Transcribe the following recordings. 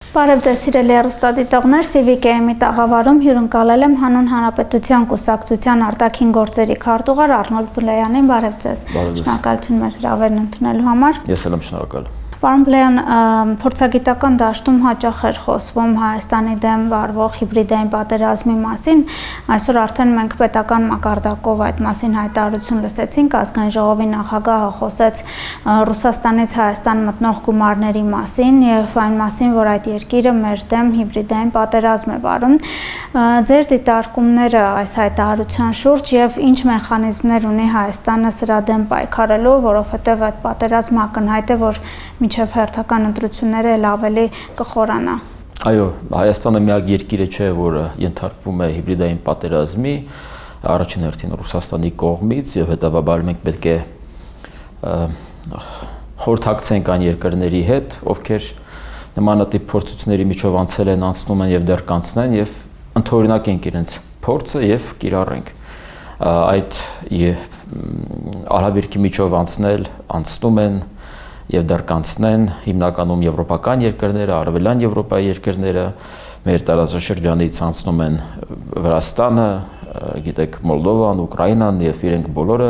Բարև ձեզ սիրելի հեռուստադիտողներ, CVK-ի տաղավարում հյուրընկալել եմ Հանուն Հանրապետության կուսակցության արտաքին գործերի քարտուղար Արնոլդ Բլեյանին, բարև ձեզ։ Շնորհակալություն մեր հրավերն ընդունելու համար։ Ես էլ եմ շնորհակալ։ Պարոն Բլեյան, փորձագիտական դաշտում հաճախ էր խոսվում Հայաստանի դեմ վարվող հիբրիդային պատերազմի մասին, այսօր արդեն մենք պետական մակարդակով այդ մասին հայտարարություն լսեցինք, ազգային ժողովի նախագահը խոսեց Ռուսաստանից Հայաստան մտնող գումարների մասին եւ այն մասին, որ այդ երկիրը մեր դեմ հիբրիդային պատերազմ է վարում։ Ձեր դիտարկումները այս հայտարարության շուրջ եւ ինչ մեխանիզմներ ունի Հայաստանը սրա դեմ պայքարելու, որովհետեւ այդ պատերազմը ակնհայտ է, որ մինչև հերթական ընտրությունները էլ ավելի կխորանա։ Այո, Հայաստանը միակ երկիրը չէ, որը ենթարկվում է հիբրիդային պատերազմի, առաջին հերթին Ռուսաստանի կողմից եւ հետեւաբար մենք պետք է խորհրդակցենք այն երկրների հետ, ովքեր նմանատիպ փորձությունների միջով անցել են, անցնում են եւ դեռ կանցնեն եւ ընդօրինակենք իրենց փորձը եւ կիրառենք։ Այդ արհավիրքի միջով անցնում են եւ դեռ կանցնեն հիմնականում եվրոպական երկրները, արևելյան Եվրոպայի երկրները, մեր տարածաշրջանից անցնում են Վրաստանը, գիտեք, Մոլդովան, Ուկրաինան եւ իրենք բոլորը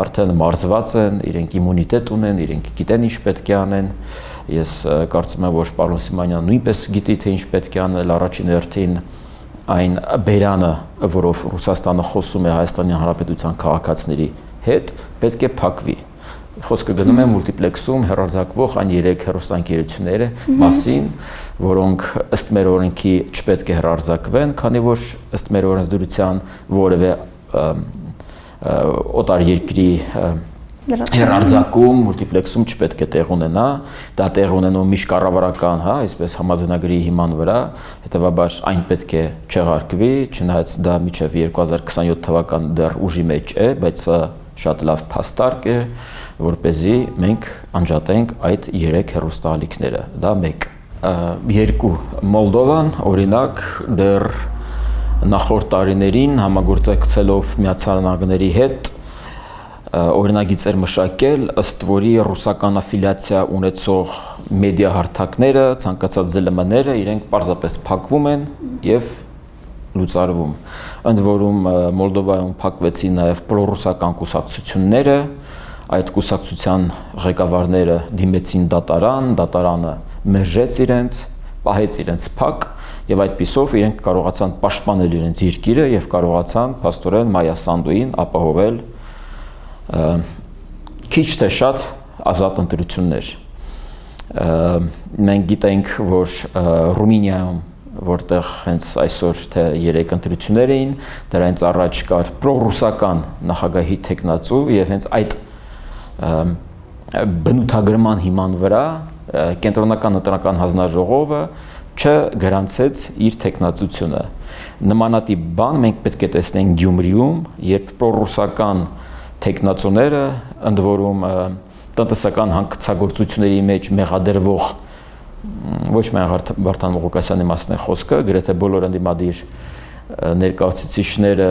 արդեն մարզված են, իրենք իմունիտետ ունեն, իրենք գիտեն ինչ պետք է անեն։ Ես կարծում եմ, որ պարոն Սիմոնյանը նույնպես գիտի, թե ինչ պետք է անել առաջին հերթին այն բերանը, որով Ռուսաստանը խոսում է Հայաստանի Հանրապետության քաղաքացիների հետ, պետք է փակվի։ Խոսքը գնում է մուլտիպլեքսում հեռարձակվող այն 3 հեռուստաընկերությունները մասին, որոնք ըստ մեր օրենքի չպետք է հեռարձակվեն, քանի որ ըստ մեր օրենսդրության որևէ օտար երկրի հեռարձակում, մուլտիպլեքսում չպետք է տեղ ունենա, դա տեղ ունենում միջկառավարական, այսպես համաձայնագրի հիման վրա, հետևաբար այն պետք է չեղարկվի, չնայած դա մինչև 2027 թվական դեռ ուժի մեջ է, բայց սա շատ լավ փաստարկ է, որպեսզի մենք անջատենք այդ 3 հեռուստաալիքները, դա 1։ 2. Մոլդովան, օրինակ, դեռ նախորդ տարիներին համագործակցելով Միացյալ Նահանգների հետ օրինագիծեր մշակել, ըստ որի ռուսական աֆիլիացիա ունեցող մեդիա հարթակները, ցանկացած ԶԼՄ-ները իրենք պարզապես փակվում են եւ լուծարվում։ Ընդ որում Մոլդովայում փակվեցին նաեւ պրոռուսական կուսակցությունները, այդ կուսակցության ղեկավարները դիմեցին դատարան, դատարանը մերժեց իրենց, պահեց իրենց փակ եւ այդպիսով իրենք կարողացան պաշտպանել իրենց երկիրը եւ կարողացան փաստորեն Մայա Սանդուին ապահովել քիչ թե շատ ազատ ընտրություններ։ Մենք գիտենք, որ Ռումինիայում, որտեղ հենց այսօր թե 3 ընտրություններ էին, դրանից առաջ կար պրոռուսական նախագահի թեկնածու եւ հենց այդ բնութագրման հիման վրա կենտրոնական ընտրական հանձնաժողովը չգրանցեց իր թեկնածությունը։ Նմանատիպ բան մենք պետք է տեսնենք Գյումրիում, երբ պրոռուսական թեկնածուները, ընդ որում տնտեսական հանքցագործությունների մեջ մեղադրվող ոչ միայն Վարդան Ղուկասյանի մասն է խոսքը, գրեթե բոլոր ընդդիմադիր ներկայացուցիչները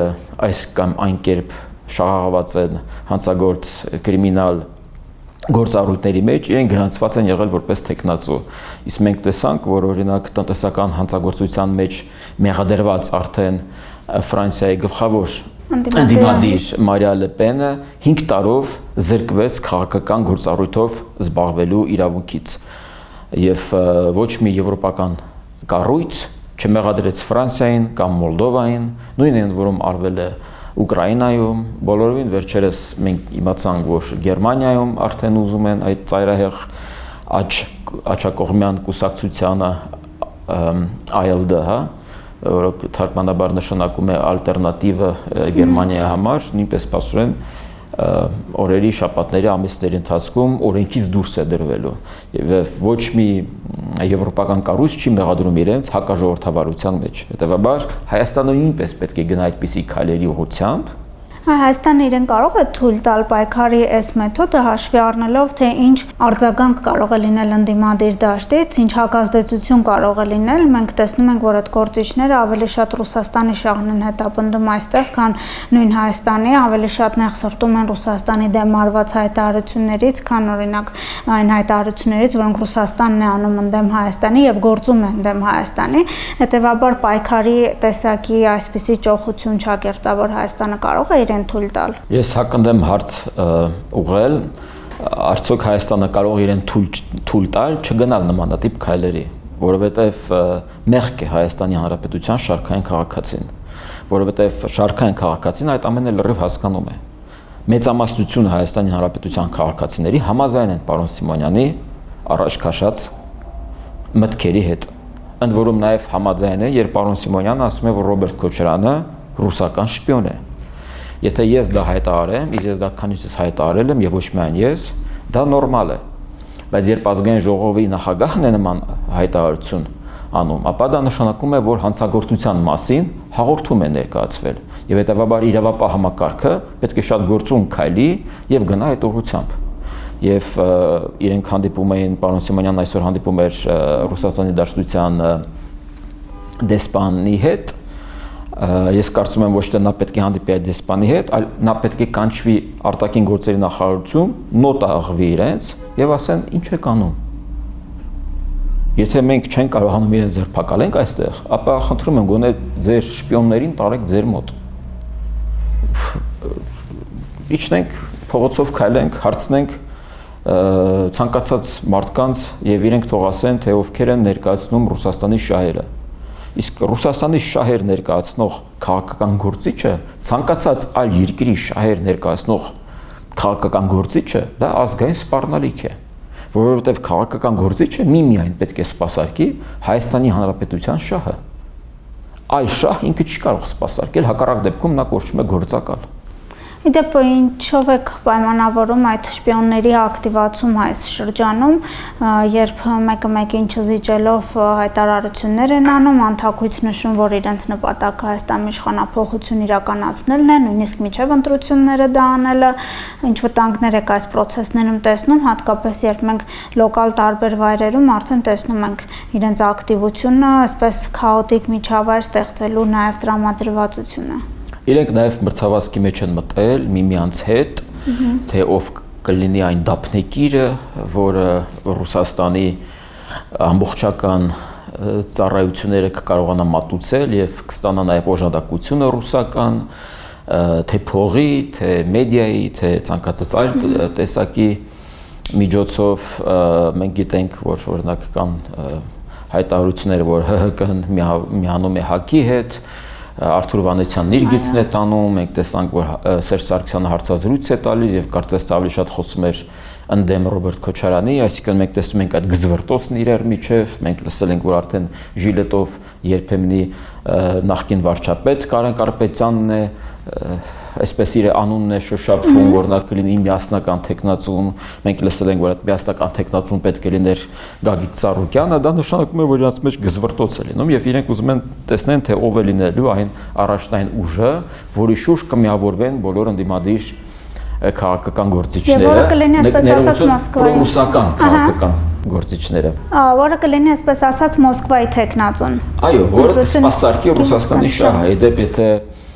այս կամ այն կերպ շահաղված են հանցագործ կրիմինալ գործառույթների մեջ, իրենք գրանցված են եղել որպես թեկնածու։ Իսկ մենք տեսանք, որ օրինակ տնտեսական հանցագործության մեջ մեղադրված արդեն Ֆրանսիայի գլխավոր ընդդիմադիր Մարիա Լե Պենը 5 տարով զրկվեց քաղաքական գործառույթով զբաղվելու իրավունքից եւ ոչ մի եվրոպական կառույց չմեղադրեց Ֆրանսիային կամ Մոլդովային, նույնն են որում արվել է Ուկրաինայում, բոլորովին վերջերս մենք իմացանք, որ Գերմանիայում արդեն ուզում են այդ ծայրահեղ աչակողմյան կուսակցությանը ALD, որը թարգմանաբար նշանակում է ալտերնատիվը Գերմանիայի համար, նույնպես փաստորեն օրերի, շաբաթների, ամիսների ընթացքում օրենքից դուրս է դրվելու եւ ոչ մի եվրոպական կառույց չի մեղադրում իրենց հակաժողովրդավարության մեջ։ Հետևաբար Հայաստանը նույնպես պետք է գնա այդպիսի քայլերի ուղղությամբ։ Հայաստանը իրեն կարող է թույլ տալ պայքարի այս մեթոդը հաշվի առնելով, թե ինչ արձագանք կարող է լինել ընդդիմադիր դաշտից, ինչ հակազդեցություն կարող է լինել։ Մենք տեսնում ենք, որ այդ գործիչները ավելի շատ Ռուսաստանի շահն են հետապնդում այստեղ, քան նույն Հայաստանի, ավելի շատ նեղսրտում են Ռուսաստանի դեմ արված հայտարարություններից, քան օրինակ այն հայտարարություններից, որոնք Ռուսաստանն է անում ընդդեմ Հայաստանի եւ գործում են ընդդեմ Հայաստանի։ Հետևաբար պայքարի տեսակի այսպիսի ճոխություն չակերտավոր Հայաստանը կարող է իրեն թույլ տալ։ Ես հակընդեմ հարց ուղղել, արդյոք Հայաստանը կարող է իրեն թույլ տալ չգնալ նմանատիպ քայլերի, որովհետև մեղք է Հայաստանի Հանրապետության շարքային քաղաքացին, որովհետև շարքային քաղաքացին այդ ամենը լրիվ հասկանում է։ Մեծամասնությունը Հայաստանի Հանրապետության քաղաքացիների համաձայն են պարոն Սիմոնյանի առաջ քաշած մտքերի հետ։ Ընդ որում նաև համաձայն է, երբ պարոն Սիմոնյանը ասում է, որ Ռոբերտ Քոչարյանը ռուսական շպիոն է։ Եթե ես դա հայտարարեմ, ես դա քանիցս հայտարարել եմ եւ ոչ միայն ես, դա նորմալ է։ Բայց երբ ազգային ժողովի նախագահն է նման հայտարարություն անում, ապա դա նշանակում է, որ հանցագործության մասին հաղորդում է ներկայացվել եւ հետեւաբար իրավապահ համակարգը պետք է շատ գործուն քայլի եւ գնա այդ ուղղությամբ։ Եվ իրենք հանդիպում էին, պարոն Սիմոնյանն այսօր հանդիպում էր Ռուսաստանի Դաշնության դեսպանի հետ։ Ես կարծում եմ ոչ թե նա պետք է հանդիպի այդ դեսպանի հետ, այլ նա պետք է կանչվի արտաքին գործերի նախարարություն, նոտա աղվի իրենց եւ ասեն ինչ եք անում։ Եթե մենք չենք կարողանում իրենց ձերբակալենք այստեղ, ապա խնդրում եմ գոնե ձեր շպիոններին տարեք ձեր մոտ։ Իջնենք, փողոցով քայլենք, հարցնենք ցանկացած մարդկանց եւ իրենք թող ասեն, թե ովքեր են ներկայացնում Ռուսաստանի շահերը։ Իսկ Ռուսաստանի շահեր ներկայացնող քաղաքական գործիչը, ցանկացած այլ երկրի շահեր ներկայացնող քաղաքական գործիչը դա ազգային սպառնալիք է, որովհետև քաղաքական գործիչը միմիայն պետք է սպասարկի Հայաստանի Հանրապետության շահը։ Այլ շահ ինքը չի կարող սպասարկել, հակառակ դեպքում նա կոչվում է գործակալ։ Իդեպ ինչով եք պայմանավորում այդ շպիոնների ակտիվացում այս շրջանում, երբ մեկը մեկին չզիջելով հայտարարություններ են անում, անթակույց նշում, որ իրենց նպատակը Հայաստանի իշխանափոխություն իրականացնելն է, նույնիսկ միջև ընտրությունները դա անելը, ինչ վտանգներ եք այս process-ներում տեսնում, հատկապես երբ մենք լոկալ տարբեր վայրերում արդեն տեսնում ենք իրենց ակտիվությունը, այսպես քաոտիկ միջավայր ստեղծելու նաև տրամադրվածությունը։ Իրենք նաև մրցավազքի մեջ են մտել միմյանց հետ, թե ով կլինի այն դափնեկիրը, որը Ռուսաստանի ամբողջական ծառայությունները կկարողանա մատուցել եւ կստանա նաև օժանդակությունը ռուսական, թե փողի, թե մեդիայի, թե ցանկացած այլ տեսակի միջոցով մենք գիտենք, որ օրինակ կան հայտարարություններ, որ ՀՀԿ-ն միանում է ՀԱԿ-ի հետ, Արթուր Վանեցյանն իր գիծն է տանում, մենք տեսանք, որ Սերժ Սարգսյանը հարցազրույց է տալիս եւ կարծես թե ավելի շատ խոսում էր ընդդեմ Ռոբերտ Քոչարյանի, այսինքն մենք տեսնում ենք այդ գզվրտոցն իրար միջև, մենք լսել ենք, որ արդեն ժիլետով երբեմնի նախկին վարչապետ Կարեն Կարապետյանն է, այսպես իր անունն է շոշափվում, որ նա կլինի միասնական տեխնացուն, մենք լսել ենք, որ այդ միասնական տեխնացուն պետք է լիներ Գագիկ Ծառուկյանը, դա նշանակում է, որ իրաց մեջ գզվրտոց է լինում եւ իրենք ուզում են տեսնեն, թե ով է լինելու այն առաջնային ուժը, որի շուրջ կմիավորվեն բոլոր ընդդիմադիր քաղաքական գործիչները, ներողություն, պրոռուսական քաղաքական գործիչները, որը կլինի այսպես ասած Մոսկվայի տեխնացուն։ Այո, որը կսպասարկի Ռուսաստանի շահը, իդեպ եթե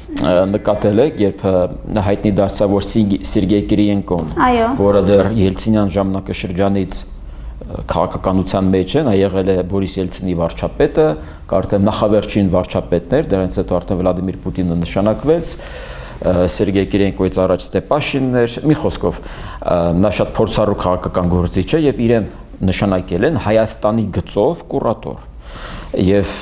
նկատել եք, երբ հայտնի դարձավ, որ Սերգեյ Կիրիենկոն, որը դեռ Ելցինյան ժամանակաշրջանից քաղաքականության մեջ է, նա եղել է Բորիս Ելցինի վարչապետը, կարծեմ նախավերջին վարչապետն էր, դրանից հետո արդեն Վլադիմիր Պուտինը նշանակվեց, Սերգեյ Կիրիենկոյից առաջ Ստեպաշինն էր, մի խոսքով, նա շատ փորձառու քաղաքական գործիչ է եւ իրեն նշանակել են Հայաստանի գծով կուրատոր։ Եվ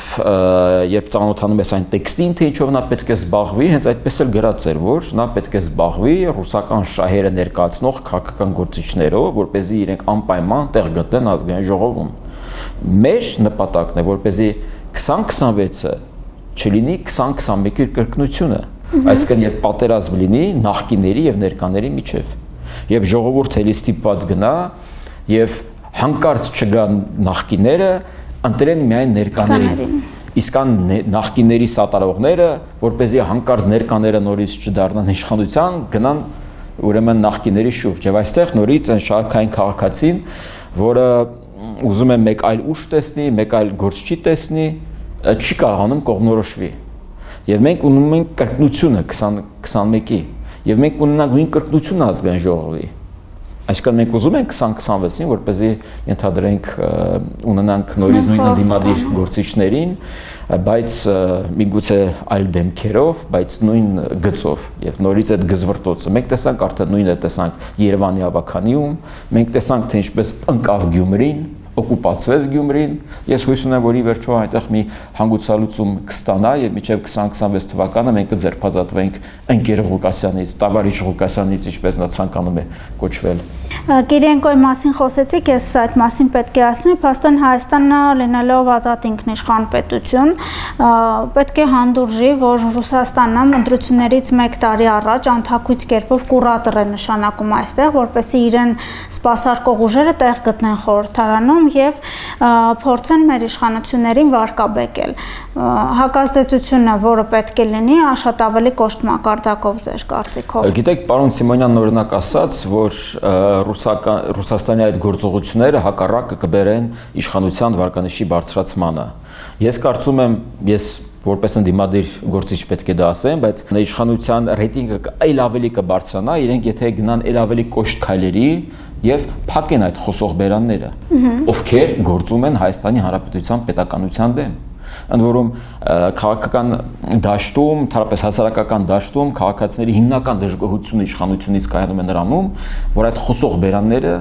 երբ ծանոթանում ես այն տեքստին, թե ինչով նա պետք է զբաղվի, հենց այդպես էլ գրած էր, որ նա պետք է զբաղվի ռուսական շահերը ներկայացնող քաղաքական գործիչներով, որպեսզի իրենք անպայման տեղ գտնեն ազգային ժողովում։ Մեր նպատակն է, որպեսզի 2026-ը չլինի 2021-ի կրկնությունը, այսինքն երբ պատերազմ լինի նախկիների եւ ներկաների միջև, եւ ժողովուրդը էլի ստիպված գնա եւ հանկարծ չգան նախկիները, ընտրեն միայն ներկաներին։ իսկ կան նախկինների սատարողները, որպեսզի հանկարծ ներկաները նորից չդառնան իշխանության, գնան ուրեմն նախկինների շուրջ եւ այստեղ նորից այն շարքային քաղաքացին, որը ուզում է մեկ այլ ուժ տեսնի, մեկ այլ գործ չի տեսնի, չի կարողանում կողմնորոշվի։ Եվ մենք ունում ենք կրկնությունը 2021-ի, եւ մենք ունենանք նույն կրկնությունը ազգային ժողովի։ Այսինքն մենք ուզում ենք 2026-ին, որպեսզի ենթադրենք ունենանք նորից նույն ընդդիմադիր գործիչներին, բայց միգուցե այլ դեմքերով, բայց նույն գծով եւ նորից այդ գզվրտոցը։ Մենք տեսանք արդեն նույնը տեսանք Երևանի ավականիում, մենք տեսանք թե ինչպես ընկավ Գյումրին, օկուպացվեց Գյումրին, ես հույս ունեմ, որ ի վերջո այնտեղ մի հանգուցալուծում կստանա եւ մինչեւ 2026 թվականը մենք կձերբազատվենք ընկեր Ղուկասյանից, Տավարիշ Ղուկասյանից, ինչպես նա ցանկանում է կոչվել։ Կիրենկոյի մասին խոսեցիք, ես այդ մասին պետք է ասեմ, փաստորեն Հայաստանը լինելով ազատ ինքնիշխան պետություն, պետք է հանդուրժի, որ Ռուսաստանը ընտրություններից 1 տարի առաջ անթակույց կերպով կուրատոր է նշանակում այստեղ, որպեսզի իրեն սպասարկող ուժերը տեղ գտնեն խորհրդարանում եւ փորձեն մեր իշխանություններին վարկաբեկել։ Հակազդեցությունը, որը պետք է լինի, շատ ավելի կոշտ մակարդակով ձեր կարծիքով։ Գիտեք, պարոն Սիմոնյանն օրինակ ասաց, որ Ռուսաստանի այդ գործողությունները հակառակը կբերեն իշխանության վարկանիշի բարձրացմանը։ Ես կարծում եմ, ես որպես ընդդիմադիր գործիչ պետք է դա ասեմ, բայց իշխանության ռեյտինգը այլ ավելի կբարձրանա, իրենք եթե գնան այլ ավելի կոշտ քայլերի եւ փակեն այդ խոսող բերանները, ովքեր գործում են Հայաստանի Հանրապետության պետականության դեմ։ Ընդ որում քաղաքական դաշտում, թարապես հասարակական դաշտում քաղաքացիների հիմնական դժգոհությունը իշխանությունից կայանում է նրանում, որ այդ խոսող բերանները,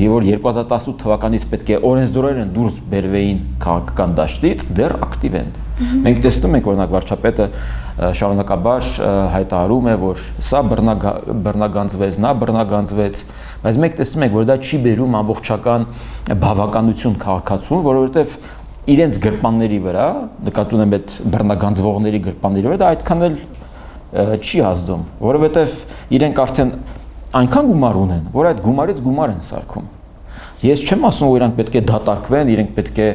եւ որ 2018 թվականից պետք է օրենսդրորեն դուրս բերվեին քաղաքական դաշտից, դեռ ակտիվ են։ Մենք տեսնում ենք, օրինակ վարչապետը շարունակաբար հայտարարում է, որ սա բռնագանձվեց, նա բռնագանձվեց, բայց մենք տեսնում ենք, որ դա չի բերում ամբողջական բավականություն քաղաքացուն, որովհետեւ իրենց գրպանների վրա, նկատի ունեմ այդ բռնագանձվողների գրպանների վրա, դա այդքան էլ չի ազդում, որովհետև իրենք արդեն այնքան գումար ունեն, որ այդ գումարից գումար են սարքում։ Ես չեմ ասում, որ իրանք պետք է դատարկվեն, իրենք պետք է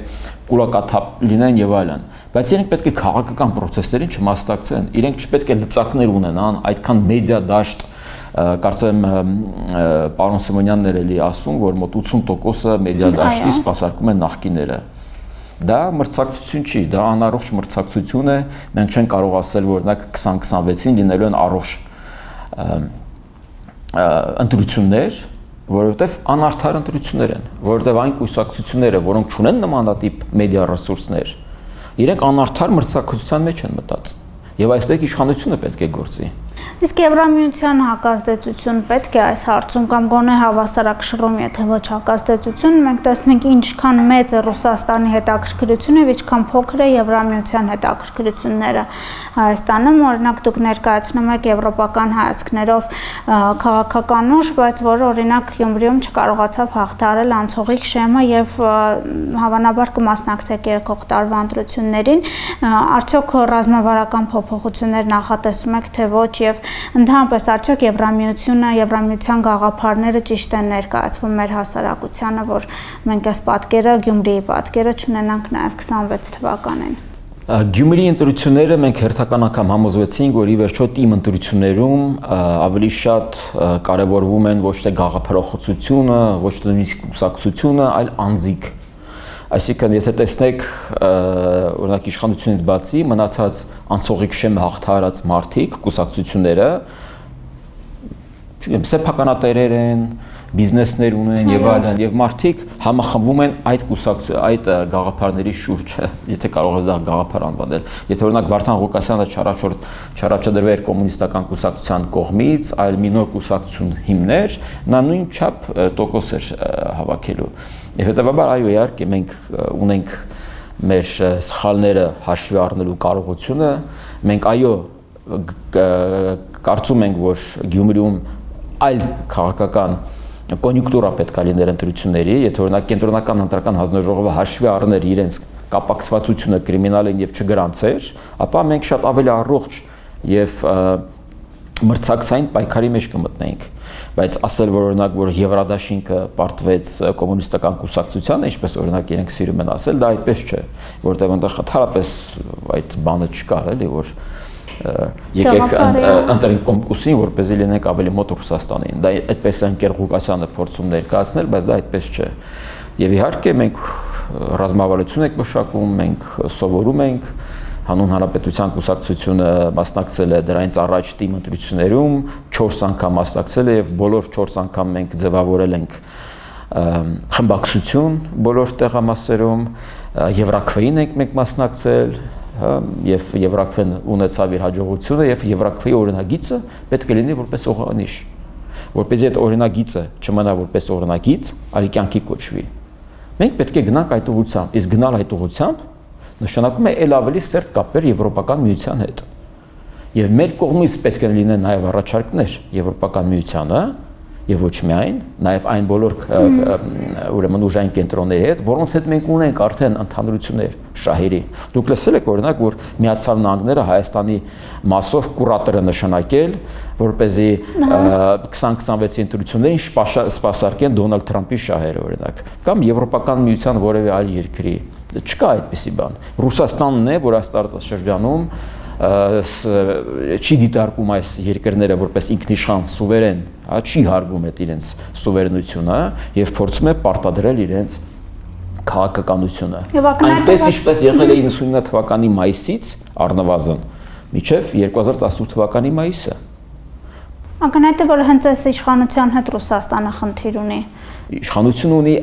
կուլակաթափ լինեն եւ այլն, բայց իրենք պետք է քաղաքական process-երին չմասնակցեն, իրենք չպետք է լծակներ ունենան, այդքան մեդիա դաշտ, կարծեմ պարոն Սիմոնյանն էր էլի ասում, որ մոտ 80%-ը մեդիա դաշտի սպասարկում են նախկիները։ Դա մրցակցություն չի, դա անառողջ մրցակցություն է, մենք չենք կարող ասել, որ օրինակ 2026-ին լինելու են առողջ ընտրություններ, որովհետև անարդար ընտրություններ են, որովհետև այն կուսակցությունները, որոնք չունեն նմանատիպ մեդիա ռեսուրսներ, իրենք անարդար մրցակցության մեջ են մտած, եւ այստեղ իշխանությունը պետք է գործի։ Իսկ Եվրամիության հակազդեցություն պետք է այս հարցում կամ գոնե հավասարակշռում, եթե ոչ հակազդեցություն, մենք տեսնում ենք ինչքան մեծ է Ռուսաստանի հետաքրքրությունը եւ ինչքան փոքր է Եվրամիության հետաքրքրությունները Հայաստանում, օրինակ դուք ներկայացնում եք եվրոպական հայացքներով քաղաքական ուժ, բայց որը օրինակ Գյումրիում չկարողացավ հաղթահարել անցողիկ շեմը եւ հավանաբար կմասնակցեք եկող տարվա ընտրություններին, արդյոք ռազմավարական փոփոխություններ նախատեսում եք թե ոչ եւ ընդհանրապես արդյոք Եվրամիության գաղափարները ճիշտ են ներկայացվում մեր հասարակությանը, որ մենք այս պատկերը, Գյումրիի պատկերը չունենանք նաեւ 26 թվականին։ Գյումրիի ընտրությունները մենք հերթական անգամ համոզվեցինք, որ ի վերջո թիմ ընտրություններում ավելի շատ կարևորվում են ոչ թե գաղափարախոսությունը, ոչ թե նույնիսկ կուսակցությունը, այլ անձիկ։ Այսինքն, եթե տեսնեք, օրինակ իշխանությունից բացի մնացած անցողիկ շեմ հաղթահարած մարդիկ, կուսակցությունները, չգիտեմ, սեփականատերեր են, բիզնեսներ ունեն եւ այլն, եւ մարդիկ համախմբվում են այդ գաղափարների շուրջ, եթե կարող է դա գաղափար անվանել։ Եթե օրինակ Վարդան Ղուկասյանը չառաջադրվեր կոմունիստական կուսակցության կողմից, այլ մի նոր կուսակցություն հիմներ, նա նույն չափ տոկոս էր հավաքելու։ Եվ հետեւաբար այո, իհարկե մենք ունենք մեր սխալները հաշվի առնելու կարողությունը, մենք այո կարծում ենք, որ Գյումրիում այլ քաղաքական կոնյունկտուրա պետք է լիներ ընտրությունների, եթե օրինակ կենտրոնական ընտրական հանձնաժողովը հաշվի առներ իրենց կապակցվածությունը կրիմինալին եւ չգրանցեր, ապա մենք շատ ավելի առողջ եւ մրցակցային պայքարի մեջ կմտնեինք, բայց ասել որ օրինակ որ Եվրադաշինքը պարտվեց կոմունիստական կուսակցությանը, ինչպես օրինակ իրենք սիրում են ասել, դա այդպես չէ, որտեղ այնտեղ ընդհանրապես այդ բանը չկար, էլի որ եկեք ընտրենք Կոմկուսին, որպեսզի լինենք ավելի մոտ Ռուսաստանին։ Դա այդպես է Ընկեր Ղուկասյանը փորձում ներկայացնել, բայց դա այդպես չէ։ Եվ իհարկե մենք ռազմավարություն ենք մշակում, մենք սովորում ենք, Հանուն Հանրապետության կուսակցությունը մասնակցել է դրանից առաջ թիմ ընտրություններում, 4 անգամ մասնակցել է եւ բոլոր 4 անգամ մենք ձևավորել ենք խմբակցություն բոլոր տեղամասերում, Եվրաքվեին ենք մենք մասնակցել, եւ Եվրաքվեն ունեցավ իր հաջողությունը եւ Եվրաքվեի օրինագիծը պետք է լինի որպես օղանիշ, որպեսզի այդ օրինագիծը չմնա որպես օրինագիծ, այլ կյանքի կոչվի։ Մենք պետք է գնանք այդ ուղղությամբ, իսկ գնալ այդ ուղղությամբ նշանակում է ել ավելի սերտ կապեր Եվրոպական միության հետ։ Եվ մեր կողմից պետք է լինեն նաև առաջարկներ Եվրոպական միությանը եւ ոչ միայն, նաև այն բոլոր ուրեմն ուժային կենտրոնների հետ, որոնց հետ մենք ունենք արդեն ընդհանրություններ շահերի։ Դուք լսել եք օրինակ, որ Միացյալ Նահանգները Հայաստանի մասով կուրատորը նշանակել, որպեսզի 2026 ընտրություններին սպասարկեն Դոնալդ Թրամփի շահերը օրինակ, կամ Եվրոպական միության որևէ այլ երկրի։ Չկա այդպիսի բան։ Ռուսաստանն է, որ այս տարածաշրջանում չի դիտարկում այս երկրները որպես ինքնիշխան սուվերեն, չի հարգում այդ իրենց սուվերենությունը եւ փորձում է պարտադրել իրենց քաղաքականությունը։ Այնպես ինչպես եղել է 99 թվականի մայիսից առնվազն մինչև 2018 թվականի մայիսը։ Ակնհայտ է, որ հենց այս իշխանության հետ Ռուսաստանը խնդիր ունի։ Իշխանություն ունի,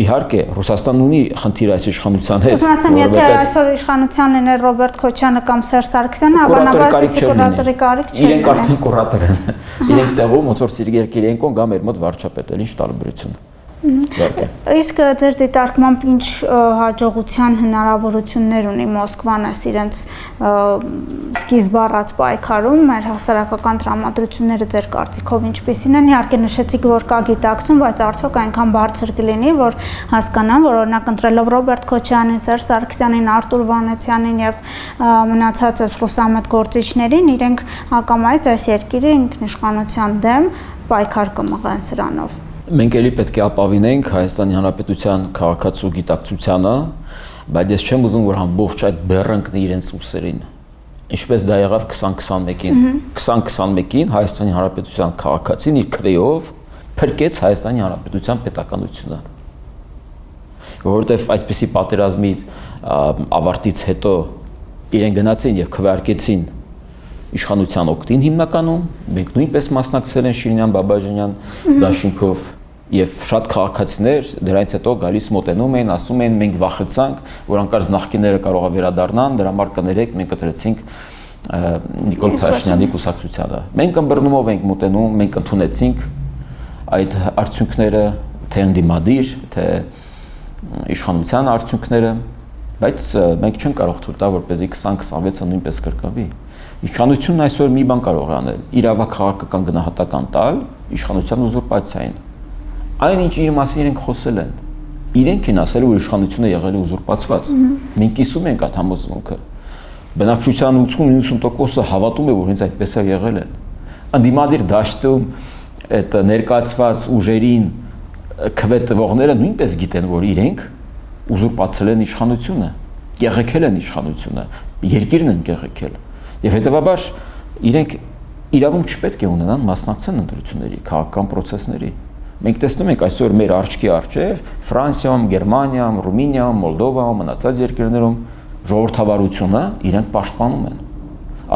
իհարկե, Ռուսաստանն ունի խնդիր այս իշխանության հետ։ Ուզում ասեմ, եթե այսօր իշխանության լիներ Ռոբերտ Քոչյանը կամ Սերժ Սարգսյանը, հավանաբար կուրատորի կարիք չէ։ Իրենք արդեն կուրատոր են։ Իրենք տեղում ոնց որ Սերգեյ Կիրիենկոն կամ մեր մոտ վարչապետ էլ, ինչ տարբերություն։ Իսկ ձեր դիտարկմամբ ինչ հաջողության հնարավորություններ ունի Մոսկվան այս իրենց սկիզբ առած պայքարում, մեր հասարակական տրամադրությունները ձեր կարծիքով ինչպիսին են, իհարկե նշեցիք, որ կա գիտակցում, բայց արդյոք այնքան բարձր կլինի, որ հասկանան, որ օրինակ ընտրելով Ռոբերտ Քոչյանին, Սերժ Սարգսյանին, Արտուր Վանեցյանին եւ մնացած այս ռուսամետ գործիչներին, իրենք հակամայից այս երկիրը ինքնիշխանության դեմ պայքար կմղեն սրանով։ Մենք էլի պետք է ապավինենք Հայաստանի Հանրապետության քաղաքացու գիտակցությանը, բայց ես չեմ ուզում, որ ամբողջ այդ բեռը ընկնի իրենց ուսերին։ Ինչպես դա եղավ 2021-ին։ 2021-ին Հայաստանի Հանրապետության քաղաքացին իր քվեով փրկեց Հայաստանի Հանրապետության պետականությունը։ Որովհետև այդպիսի պատերազմի ավարտից հետո իրեն գնացին եւ քվեարկեցին իշխանության օգտին հիմնականում, մենք նույնպես մասնակցել են Շիրինյան Բաբաջանյան դաշինքով եւ շատ քաղաքացիներ դրանից հետո գալիս մոտենում էին, ասում էին մենք վախեցանք, որ անկարծ նախկինները կարող է վերադառնան, դրա համար կներեք, մենք ընտրեցինք Նիկոլ Փաշինյանի կուսակցությանը։ Մենք ըմբռնումով ենք մոտենում, մենք ընդունեցինք այդ արդյունքները, թե ընդդիմադիր, թե իշխանության արդյունքները, բայց մենք չենք կարող թույլ տալ, որպեսզի 2026-ը նույնպես կրկնվի։ Իշխանությունն այսօր մի բան կարող է անել՝ իրավաքաղաքական գնահատական տալ իշխանության ուզուրպացիային։ Այն ինչ իր մասին իրենք խոսել են, իրենք են ասել, որ իշխանությունը եղել է ուզուրպացված։ Մենք կիսում ենք այդ համոզմունքը։ Բնակչության 80-90%-ը հավատում է, որ հենց այդպես է եղել են։ Ընդդիմադիր դաշտում այդ ներկայացված ուժերին քվե տվողները նույնպես գիտեն, որ իրենք ուզուրպացել են իշխանությունը, կեղեքել են իշխանությունը, երկիրն են կեղեքել։ Եվ հետևաբար իրենք իրավունք չպետք է ունենան մասնակցեն ընտրությունների, քաղաքական process-ների։ Մենք տեսնում ենք այսօր մեր արջքի առջև Ֆրանսիայում, Գերմանիայում, Ռումինիայում, Մոլդովայում, մնացած երկրներում ժողովրդավարությունը իրենք պաշտպանում են։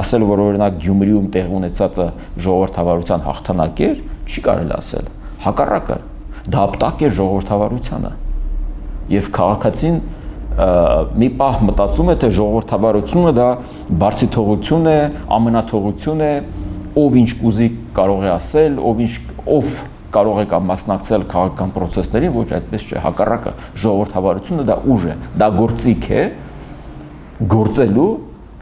Ասել, որ օրինակ Գյումրիում տեղ ունեցածը ժողովրդավարության հաղթանակ էր, չի կարելի ասել։ Հակառակը, դա ապտակ է ժողովրդավարությանը։ Եվ քաղաքացին մի պահ մտածում է, թե ժողովրդավարությունը դա բարձիթողություն է, ամենաթողություն է, ով ինչ կուզի կարող է ասել, ով կարող է մասնակցել քաղաքական process-ներին, ոչ այդպես չէ, հակառակը ժողովրդավարությունը դա ուժ է, դա գործիք է գործելու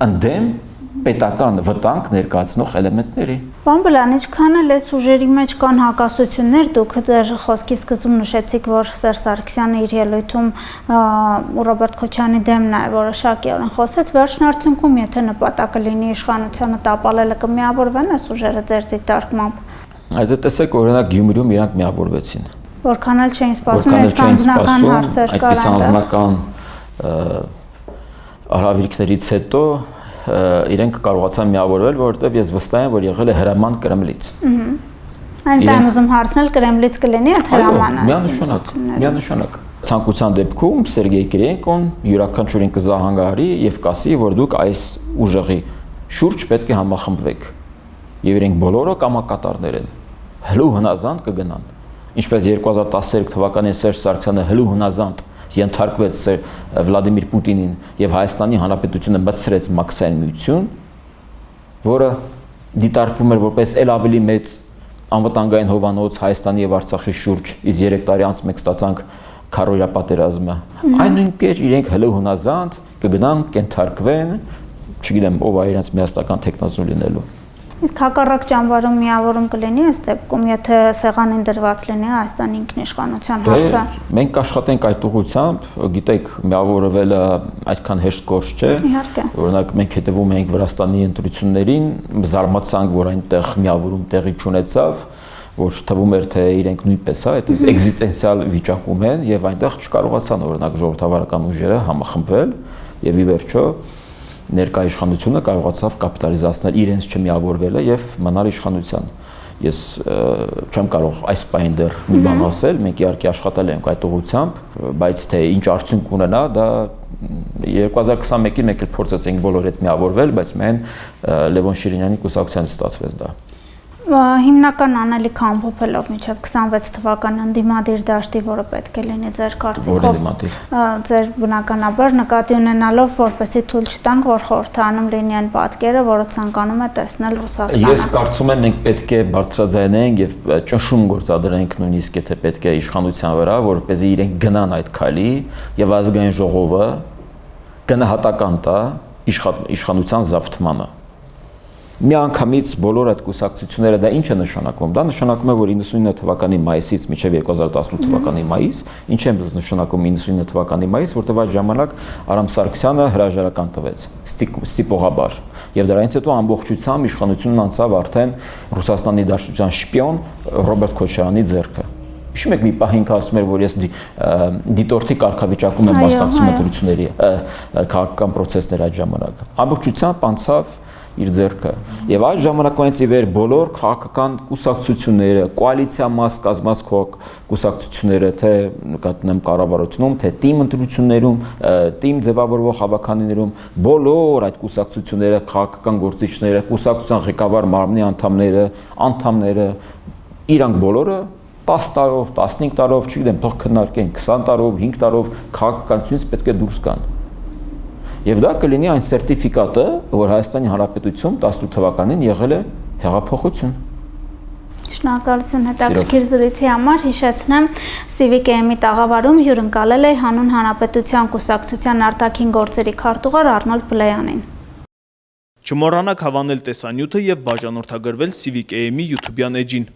ընդդեմ պետական վտանգ ներկայացնող էլեմենտների։ Պարոն Բլան, ինչքան էլ այս ուժերի մեջ կան հակասություններ, դուք ձեր խոսքի սկզբում նշեցիք, որ Սերժ Սարգսյանը իր ելույթում Ռոբերտ Քոչարյանի դեմ նաև որոշակիորեն խոսեց, վերջին արդյունքում, եթե նպատակը լինի իշխանությանը տապալելը, կմիավորվեն այս ուժերը ձեր դիտարկմամբ։ Այդ տեսեք, օրինակ Գյումրիում իրանք միավորվեցին։ Որքան էլ չէին սպասում, անձնական հարցեր կան։ Այդպես անձնական արհավիրքներից հետո իրենք կարողացան միավորվել, որովհետև ես վստահ եմ, որ եղել է հրաման Կրեմլից։ Այնտեղ եմ ուզում հարցնել, Կրեմլից կլինի այդ հրամանը։ Միանշանակ։ Ցանկության դեպքում Սերգեյ Կիրիենկոն յուրաքանչյուրին կզահանգահարի եւ կասի, որ դուք այս ուժեղի շուրջ պետք է համախմբվեք։ Եվ իրենք բոլորը կամակատարներ են։ Հլու հնազանդ կգնան։ Ինչպես 2013 թվականին Սերժ Սարգսյանը հլու հնազանդ ենթարկվեց Վլադիմիր Պուտինին եւ Հայաստանի Հանրապետությունը մտցրեց Մաքսային միություն, որը դիտարկվում էր որպես ել ավելի մեծ անվտանգային հովանոց Հայաստանի եւ Արցախի շուրջ, իսկ 3 տարի անց մենք ստացանք քարոզիա պատերազմը։ Այնույն կեր իրենք հլու հնազանդ կգնան, կենթարկվեն, չգիտեմ ով է իրենց միաստական տեխնազու լինելու։ Իսկ հակառակ ճամբարում միավորում կլինի այս դեպքում, եթե սեղանին դրված լինի Հայաստանի ինքնիշխանության հարցը։ Մենք կաշխատենք այդ ուղղությամբ, գիտեք, միավորվելը այդքան հեշտ գործ չէ։ Իհարկե։ Օրինակ մենք հետևում էինք Վրաստանի ընտրություններին, զարմացանք, որ այնտեղ միավորում տեղի չունեցավ, որ թվում էր թե իրենք նույնպես այդ էգզիստենցիալ վիճակում են եւ այնտեղ չկարողացան օրինակ ժողովրդավարական ուժերը համախմբվել եւ ի վերջո ներկայ իշխանությունը կարողացավ կապիտալիզացնել իրենց չմիավորվելը եւ մնալ իշխանության։ Ես չեմ կարող այս պահին դեռ մի բան ասել, մենք իհարկե աշխատել ենք այդ ուղղությամբ, բայց թե ինչ արդյունք ունենա, դա 2021-ին մենք էլ փորձեցինք բոլոր հետ միավորվել, բայց մեն Լևոն Շիրինյանի կուսակցությանից ստացվեց դա։ Հիմնական անելիքը ամփոփելով մինչև 26 թվականի ընդդիմադիր դաշտի, որը պետք է լինի ձեր կարծիքով, ձեր բնականաբար նկատի ունենալով, որպեսզի թույլ չտանք, որ խորհրդանում լինի այն պատկերը, որը ցանկանում է տեսնել Ռուսաստանը։ Ես կարծում եմ մենք պետք է բարձրաձայնենք եւ ճնշում գործադրենք նույնիսկ եթե պետք է իշխանության վրա, որպեսզի իրենք գնան այդ քայլի եւ ազգային ժողովը գնահատական տա իշխանության զավթմանը։ Միանգամից բոլոր այդ կուսակցությունները դա ինչ է նշանակում։ Դա նշանակում է, որ 99 թվականի մայիսից մինչև 2018 թվականի մայիս, ինչ է նշանակում 99 թվականի մայիս, որտեղ այդ ժամանակ Արամ Սարգսյանը հրաժարական տվեց ստիպողաբար։ Եվ դրանից հետո ամբողջությամբ իշխանությունն անցավ արդեն Ռուսաստանի Դաշնության շպիոն Ռոբերտ Քոչարյանի ձեռքը։ Հիշում եք մի պահ ինքը ասում էր, որ ես դիտորդի կարգավիճակում եմ մասնակցում ընտրությունների քաղաքական process-ներ այդ ժամանակ։ Ամբողջությամբ անցավ իր ձեռքը եւ այդ ժամանակվանից ի վեր բոլոր քաղաքական կուսակցությունները, կոալիցիա մաս կազմած կուսակցությունները, թե նկատեմ կառավարությունում, թե թիմ ընտրություններում, թիմ ձևավորվող հավաքանիներում, բոլոր այդ կուսակցությունները, քաղաքական գործիչները, կուսակցության ղեկավար մարմնի անդամները, իրանք բոլորը 10 տարով, 15 տարով, չգիտեմ, թող քննարկենք, 20 տարով, 5 տարով քաղաքականությունից պետք է դուրս գան։ Եվ դա կլինի այն սերտիֆիկատը, որ Հայաստանի Հանրապետությունում 18 թվականին եղել է հեղափոխություն։ Շնորհակալություն հետաքրքիր զրույցի համար, հիշեցնեմ, CVKM-ի տաղավարում հյուրընկալել է Հանուն Հանրապետության կուսակցության արտաքին գործերի քարտուղար Արնոլդ Բլեյանին։ Չմոռանաք հավանել տեսանյութը եւ բաժանորդագրվել CVKM-ի YouTube-յան էջին։